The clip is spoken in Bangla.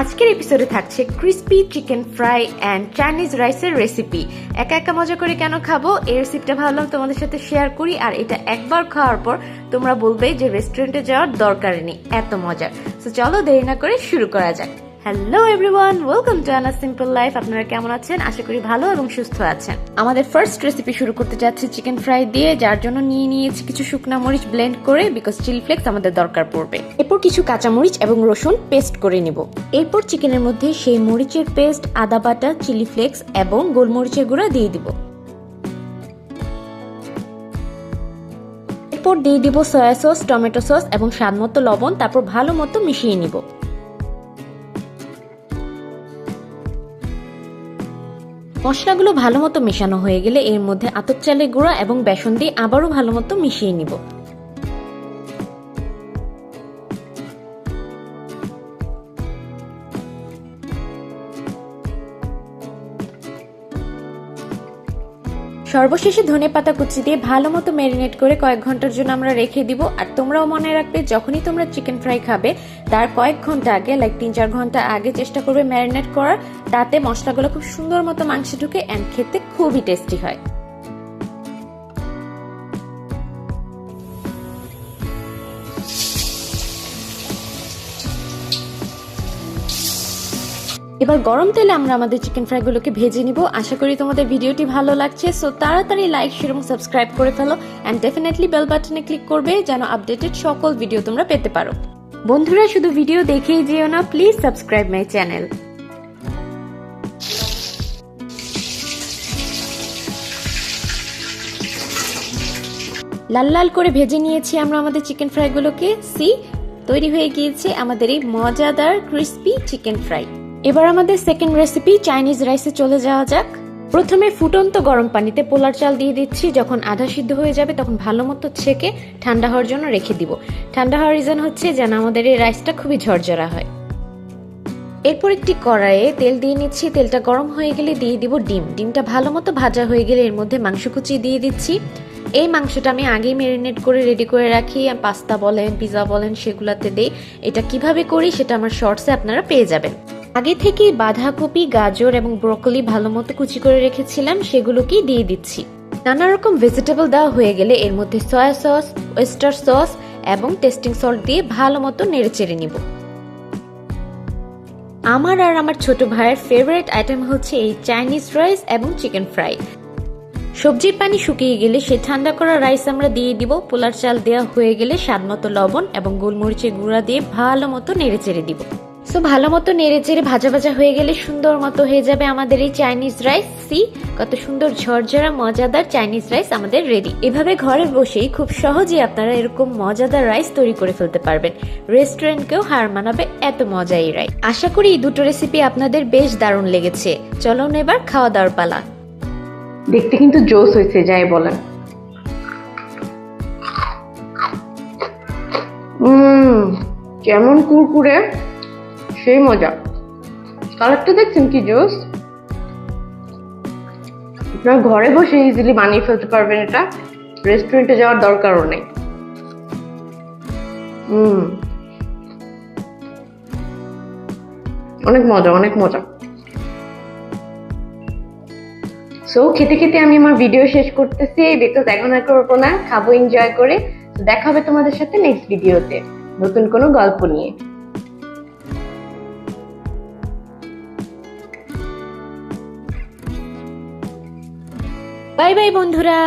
আজকের এপিসোডে থাকছে crispy chicken fry and Chinese রাইসের রেসিপি। একা একা মজা করে কেন খাবো, এই রেসিপিটা ভাবলাম তোমাদের সাথে শেয়ার করি। আর এটা একবার খাওয়ার পর তোমরা বলবে যে রেস্টুরেন্টে যাওয়ার দরকার নেই, এত মজা। তো চলো দেরি না করে শুরু করা যাক। হ্যালো এভরিওয়ান, ওয়েলকাম টু আনার সিম্পল লাইফ। আপনারা কেমন আছেন? আশা করি ভালো এবং সুস্থ আছেন। আমাদের ফার্স্ট রেসিপি শুরু করতে যাচ্ছি চিকেন ফ্রাই দিয়ে, যার জন্য নিয়ে নিয়েছি কিছু শুকনা মরিচ ব্লেন্ড করে, বিকজ চিলি ফ্লেক্স আমাদের দরকার পড়বে। এরপর কিছু কাঁচা মরিচ এবং রসুন পেস্ট করে নিব। এরপর চিকেনের মধ্যে সেই মরিচের পেস্ট, আদা বাটা, চিলি ফ্লেক্স এবং গোলমরিচের গুঁড়া দিয়ে দিব। এরপর দিয়ে দিব সয়া সস, টমেটো সস এবং স্বাদ মতো লবণ। তারপর ভালো মতো মিশিয়ে নিব। মশলাগুলো ভালো মতো মেশানো হয়ে গেলে এর মধ্যে আতপ চালের গুঁড়া এবং বেসন দিয়ে আবারও ভালো মতো মিশিয়ে নিব। সর্বশেষে ধনেপাতা কুচি দিয়ে ভালো মতো ম্যারিনেট করে কয়েক ঘন্টার জন্য আমরা রেখে দিব। আর তোমরাও মনে রাখবে, যখনই তোমরা চিকেন ফ্রাই খাবে তার কয়েক ঘন্টা আগে, লাইক 3-4 ঘন্টা আগে চেষ্টা করবে ম্যারিনেট করার। তাতে মশলাগুলো খুব সুন্দর মতো মাংসে ঢুকে অ্যান্ড খেতে খুবই টেস্টি হয়। এবার গরম তেলে আমরা আমাদের চিকেন ফ্রাইগুলোকে ভেজে নিব। আশা করি তোমাদের ভিডিওটি ভালো লাগছে। সো তাড়াতাড়ি লাইক, শেয়ার এবং সাবস্ক্রাইব করে ফেলো অ্যান্ড ডেফিনেটলি বেল বাটনে ক্লিক করবে যেন আপডেটেড সকল ভিডিও তোমরা পেতে পারো। বন্ধুরা, শুধু ভিডিও দেখেই যেও না, প্লিজ সাবস্ক্রাইব মাই চ্যানেল। লাল লাল করে ভেজে নিয়েছি আমরা আমাদের চিকেন ফ্রাইগুলোকে। তৈরি হয়ে গিয়েছে আমাদের এই মজাদার ক্রিস্পি চিকেন ফ্রাই। এবার আমাদের সেকেন্ড রেসিপি চাইনিজ রাইসে চলে যাওয়া যাক। প্রথমে ফুটন্ত গরম পানিতে পোলার চাল দিয়ে দিচ্ছি। যখন আধা সিদ্ধ হয়ে যাবে তখন ভালো মতো ছেঁকে ঠান্ডা হওয়ার জন্য রেখে দিব। ঠান্ডা হওয়ার রিজন হচ্ছে যেন আমাদের এই রাইসটা খুবই ঝরঝরা হয়। এরপর একটি কড়াইয়ে তেল দিয়ে নিচ্ছি। তেলটা গরম হয়ে গেলে দিয়ে দিব ডিম। ডিমটা ভালো মতো ভাজা হয়ে গেলে এর মধ্যে মাংস কুচি দিয়ে দিচ্ছি। এই মাংসটা আমি আগেই ম্যারিনেট করে রেডি করে রাখি। পাস্তা বলেন, পিৎজা বলেন, সেগুলাতে দেই। এটা কিভাবে করি সেটা আমার শর্টসে আপনারা পেয়ে যাবেন। আগে থেকেই বাঁধাকপি, গাজর এবং ব্রকলি ভালো মতো কুচি করে রেখেছিলাম, সেগুলোকেই দিয়ে দিচ্ছি। নানা রকম ভেজিটেবল দেওয়া হয়ে গেলে এর মধ্যে সয়া সস, ওয়েস্টার সস এবং টেস্টিং সল্ট দিয়ে ভালো মতো নেড়ে চেড়ে নিব। আমার আর আমার ছোট ভাইয়ের ফেভারিট আইটেম হচ্ছে এই চাইনিজ রাইস এবং চিকেন ফ্রাই। সবজির পানি শুকিয়ে গেলে সে ঠান্ডা করা রাইস আমরা দিয়ে দিব। পোলার চাল দেওয়া হয়ে গেলে স্বাদ মতো লবণ এবং গোলমরিচের গুঁড়া দিয়ে ভালো মতো নেড়ে চেড়ে দিব। সো ভালো মতো নেড়ে চেড়ে ভাজা ভাজা হয়ে গেলে সুন্দর মতো হয়ে যাবে আমাদের এই চাইনিজ রাইস। কত সুন্দর ঝরঝরা মজাদার চাইনিজ রাইস আমাদের রেডি। এভাবে ঘরে বসেই খুব সহজেই আপনারা এরকম মজাদার রাইস তৈরি করে ফেলতে পারবেন। রেস্টুরেন্টকেও হার মানাবে এত মজা এই রাইস। আশা করি এই দুটো রেসিপি আপনাদের বেশ দারুণ লেগেছে। চলো এবার খাওয়া দাওয়ার পালা। দেখতে কিন্তু জোস হয়েছে, যাই বলেন। কেমন কুরকুরে, সেই মজা। কালারটা দেখছেন কি জোস। আপনারা ঘরে বসে ইজিলি বানিয়ে ফেলতে পারবেন এটা, রেস্টুরেন্টে যাওয়ার দরকারও নেই। অনেক মজা, অনেক মজা। সো খেতে খেতে আমি আমার ভিডিও শেষ করতেছি, বিকজ এখন আর করবো না, খাবো এনজয় করে। দেখা হবে তোমাদের সাথে নেক্সট ভিডিওতে নতুন কোনো গল্প নিয়ে। বাই বাই বন্ধুরা।